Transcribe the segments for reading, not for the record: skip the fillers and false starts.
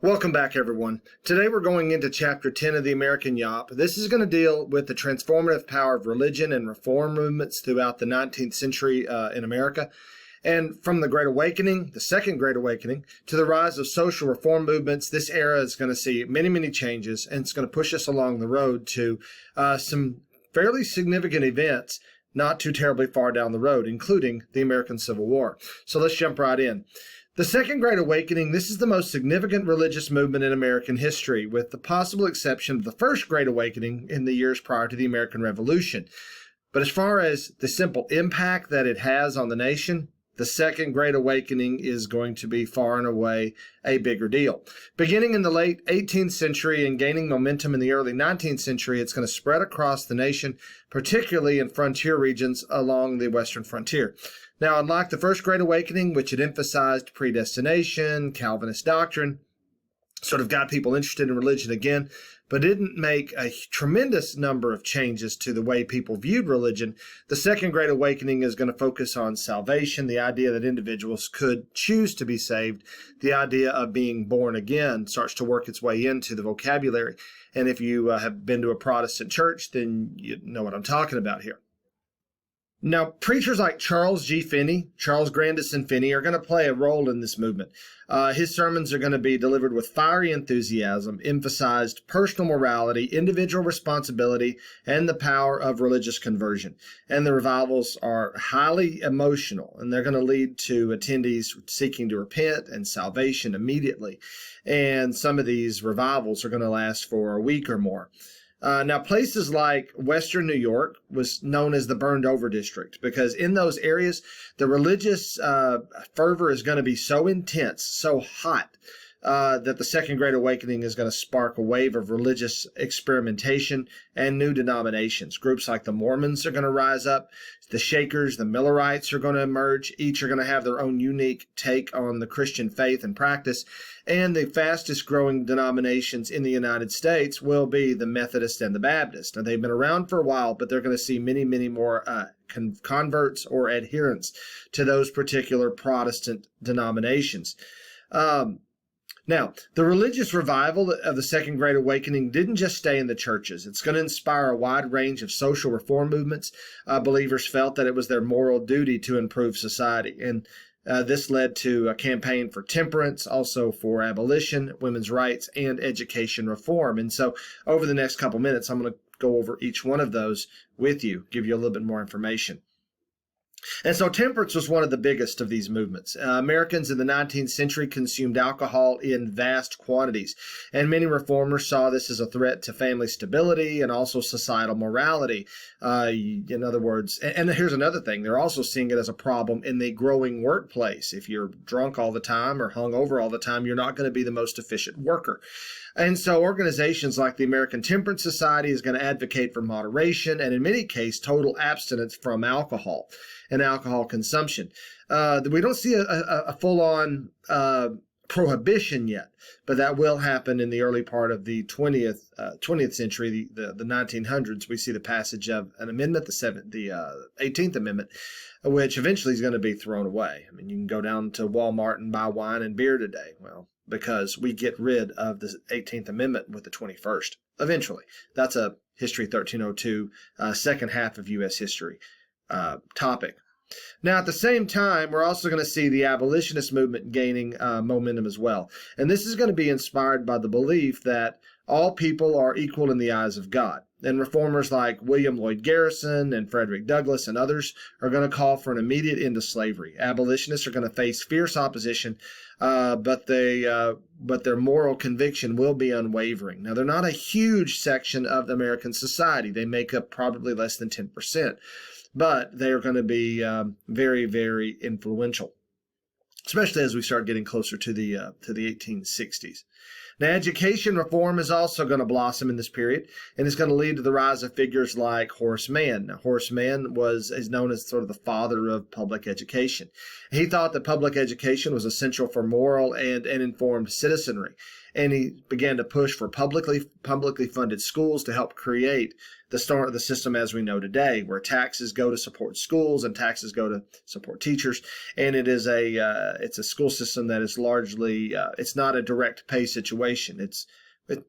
Welcome back, everyone. Today we're going into Chapter 10 of the American Yawp. This is going to deal with the transformative power of religion and reform movements throughout the 19th century in America. And from the Great Awakening, the Second Great Awakening, to the rise of social reform movements, this era is going to see many, many changes, and it's going to push us along the road to some fairly significant events not too terribly far down the road, including the American Civil War. So let's jump right in. The Second Great Awakening, this is the most significant religious movement in American history, with the possible exception of the First Great Awakening in the years prior to the American Revolution. But as far as the simple impact that it has on the nation, the Second Great Awakening is going to be far and away a bigger deal. Beginning in the late 18th century and gaining momentum in the early 19th century, it's going to spread across the nation, particularly in frontier regions along the western frontier. Now, unlike the First Great Awakening, which had emphasized predestination, Calvinist doctrine, sort of got people interested in religion again, but didn't make a tremendous number of changes to the way people viewed religion, the Second Great Awakening is going to focus on salvation, the idea that individuals could choose to be saved. The idea of being born again starts to work its way into the vocabulary. And if you have been to a Protestant church, then you know what I'm talking about here. Now, preachers like Charles Grandison Finney, are going to play a role in this movement. His sermons are going to be delivered with fiery enthusiasm, emphasized personal morality, individual responsibility, and the power of religious conversion. And the revivals are highly emotional, and they're going to lead to attendees seeking to repent and salvation immediately. And some of these revivals are going to last for a week or more. Now, places like Western New York was known as the burned over district because in those areas, the religious fervor is going to be so intense, so hot, that the Second Great Awakening is going to spark a wave of religious experimentation and new denominations. Groups like the Mormons are going to rise up. The Shakers, the Millerites are going to emerge. Each are going to have their own unique take on the Christian faith and practice. And the fastest growing denominations in the United States will be the Methodist and the Baptist. Now, they've been around for a while, but they're going to see many, many more converts or adherents to those particular Protestant denominations. Now, the religious revival of the Second Great Awakening didn't just stay in the churches. It's going to inspire a wide range of social reform movements. Believers felt that it was their moral duty to improve society. And this led to a campaign for temperance, also for abolition, women's rights, and education reform. And so over the next couple minutes, I'm going to go over each one of those with you, give you a little bit more information. And so temperance was one of the biggest of these movements. Americans in the 19th century consumed alcohol in vast quantities, and many reformers saw this as a threat to family stability and also societal morality. In other words, and here's another thing, they're also seeing it as a problem in the growing workplace. If you're drunk all the time or hungover all the time, you're not going to be the most efficient worker. And so organizations like the American Temperance Society is going to advocate for moderation and, in many cases, total abstinence from alcohol and alcohol consumption. We don't see a full-on prohibition yet, but that will happen in the early part of the 20th century, the 1900s. We see the passage of an amendment, the 18th Amendment, which eventually is going to be thrown away. I mean, you can go down to Walmart and buy wine and beer today. Well, because we get rid of the 18th Amendment with the 21st. Eventually. That's a History 1302, second half of U.S. history topic. Now, at the same time, we're also going to see the abolitionist movement gaining momentum as well. And this is going to be inspired by the belief that all people are equal in the eyes of God. And reformers like William Lloyd Garrison and Frederick Douglass and others are going to call for an immediate end to slavery. Abolitionists are going to face fierce opposition, but their moral conviction will be unwavering. Now, they're not a huge section of the American society. They make up probably less than 10%, but they are going to be very, very influential, especially as we start getting closer to the 1860s. Now, education reform is also going to blossom in this period, and it's going to lead to the rise of figures like Horace Mann. Now, Horace Mann is known as sort of the father of public education. He thought that public education was essential for moral and informed citizenry, and he began to push for publicly funded schools to help create the start of the system as we know today, where taxes go to support schools and taxes go to support teachers. And it's a school system that is largely, it's not a direct pay situation. It's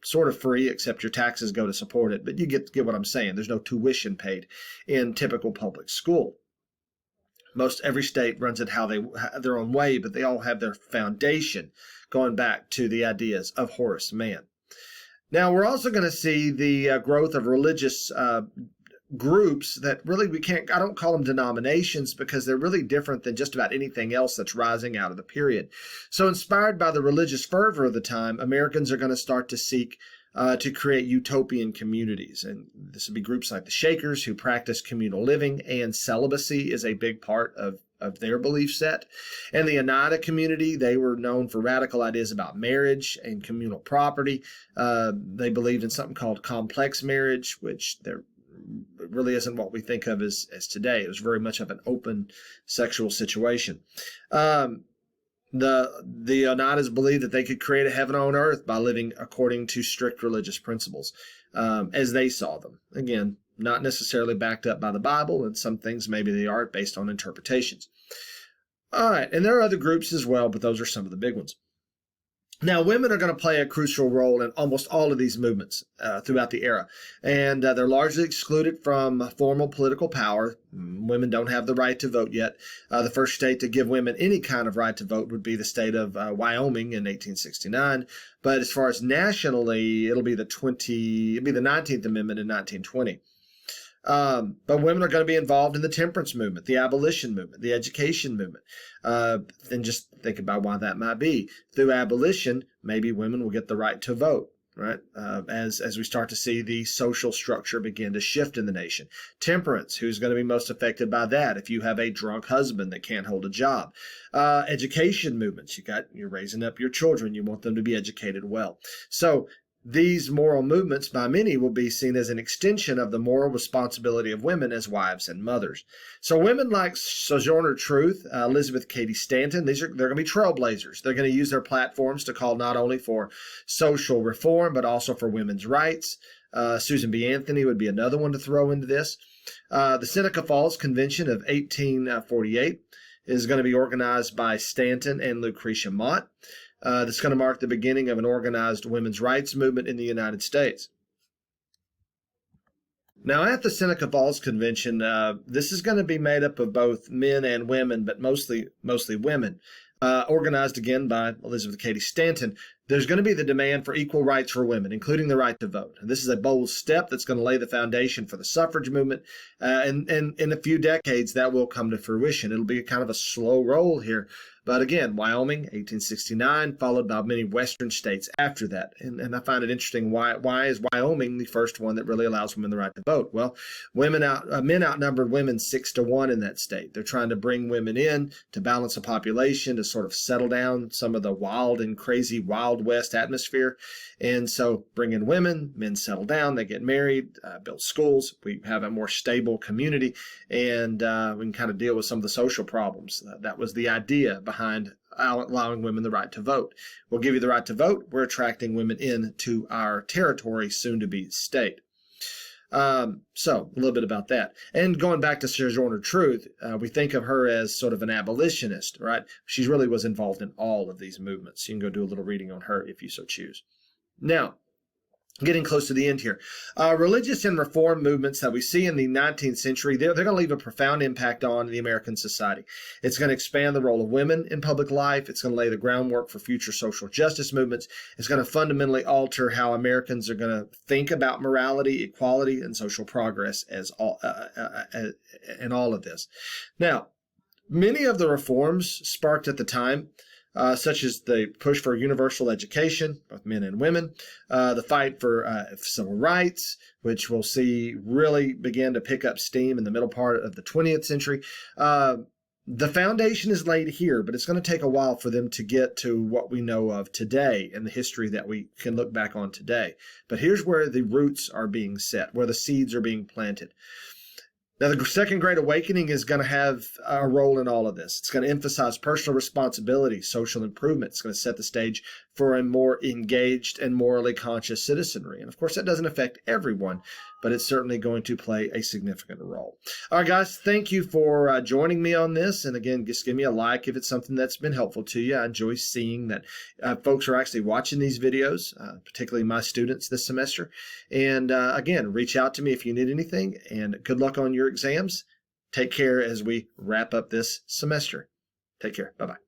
sort of free, except your taxes go to support it. But you get what I'm saying. There's no tuition paid in typical public school. Most every state runs it their own way, but they all have their foundation going back to the ideas of Horace Mann. Now, we're also going to see the growth of religious groups that really I don't call them denominations, because they're really different than just about anything else that's rising out of the period. So inspired by the religious fervor of the time, Americans are going to start to seek to create utopian communities. And this would be groups like the Shakers, who practice communal living, and celibacy is a big part of their belief set. And the Oneida community, they were known for radical ideas about marriage and communal property. They believed in something called complex marriage, which there really isn't what we think of as today. It was very much of an open sexual situation. The Oneidas believed that they could create a heaven on earth by living according to strict religious principles, as they saw them. Again, not necessarily backed up by the Bible, and some things maybe they are based on interpretations. All right, and there are other groups as well, but those are some of the big ones. Now, women are going to play a crucial role in almost all of these movements throughout the era, and they're largely excluded from formal political power. Women don't have the right to vote yet. The first state to give women any kind of right to vote would be the state of Wyoming in 1869. But as far as nationally, it'll be the 19th Amendment in 1920. But women are going to be involved in the temperance movement, the abolition movement, the education movement. And just think about why that might be. Through abolition, maybe women will get the right to vote, right? As we start to see the social structure begin to shift in the nation. Temperance, who's going to be most affected by that? If you have a drunk husband that can't hold a job. Education movements, you're raising up your children. You want them to be educated well. So these moral movements by many will be seen as an extension of the moral responsibility of women as wives and mothers. So women like Sojourner Truth, Elizabeth Cady Stanton, they're going to be trailblazers. They're going to use their platforms to call not only for social reform, but also for women's rights. Susan B. Anthony would be another one to throw into this. The Seneca Falls Convention of 1848 is going to be organized by Stanton and Lucretia Mott. That's going to mark the beginning of an organized women's rights movement in the United States. Now, at the Seneca Falls Convention, this is going to be made up of both men and women, but mostly women. Organized again by Elizabeth Cady Stanton, there's going to be the demand for equal rights for women, including the right to vote. And this is a bold step that's going to lay the foundation for the suffrage movement. And in a few decades, that will come to fruition. It'll be kind of a slow roll here. But again, Wyoming, 1869, followed by many western states after that. And I find it interesting, why is Wyoming the first one that really allows women the right to vote? Well, men outnumbered women 6-1 in that state. They're trying to bring women in to balance the population, to sort of settle down some of the wild and crazy Wild West atmosphere. And so bring in women, men settle down, they get married, build schools, we have a more stable community, and we can kind of deal with some of the social problems. That was the idea behind allowing women the right to vote. We'll give you the right to vote. We're attracting women into our territory, soon to be state. So a little bit about that. And going back to Sojourner Truth, we think of her as sort of an abolitionist, right? She really was involved in all of these movements. You can go do a little reading on her if you so choose. Now, getting close to the end here. Religious and reform movements that we see in the 19th century, they're going to leave a profound impact on the American society. It's going to expand the role of women in public life. It's going to lay the groundwork for future social justice movements. It's going to fundamentally alter how Americans are going to think about morality, equality, and social progress in all of this. Now, many of the reforms sparked at the time, such as the push for universal education, both men and women, the fight for civil rights, which we'll see really began to pick up steam in the middle part of the 20th century. The foundation is laid here, but it's going to take a while for them to get to what we know of today and the history that we can look back on today. But here's where the roots are being set, where the seeds are being planted. Now, the Second Great Awakening is going to have a role in all of this. It's going to emphasize personal responsibility, social improvement. It's going to set the stage for a more engaged and morally conscious citizenry. And of course, that doesn't affect everyone, but it's certainly going to play a significant role. All right, guys, thank you for joining me on this. And again, just give me a like if it's something that's been helpful to you. I enjoy seeing that folks are actually watching these videos, particularly my students this semester. And again, reach out to me if you need anything, and good luck on your exams. Take care as we wrap up this semester. Take care. Bye-bye.